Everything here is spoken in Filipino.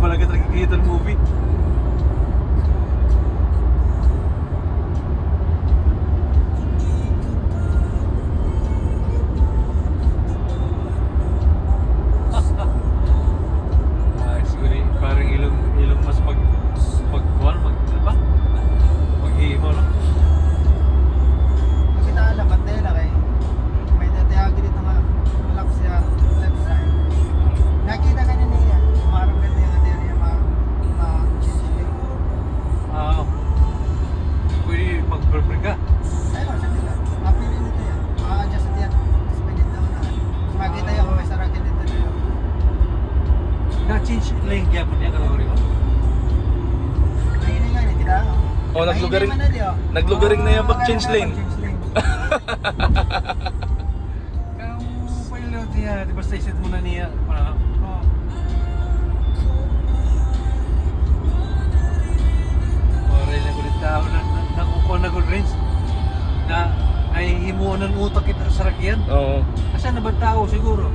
pala ka nakikita ng movie. Siguro parang ilong mas magkuhan, ano ba? Maghihimo, no? Kita alam, Mandela kay may natayagi dito nga malak siya left side. Nakita ka na niya, parang ganda yung area ma-change. Pwede mag-perfect ka. Ayun, sabi lang, mapili nito yan. Ma-adjust yan. Tapos may dito na. Makita yung kung may sarakin dito na yun. Na-change lane kaya po niya karoon mo. Ayun nga, hindi kita. Oh, naglugaring, Ayun naman na, di, oh. naglugaring na yan mag-change lane. Mag-change lane. Kung pilot niya, di ba sa isit mo na niya? Oh. Oray na kulit tao na nakukuha na good range. Na ay himuon ng utak kita sa rakyan. Oo. Kasi na ba tao siguro?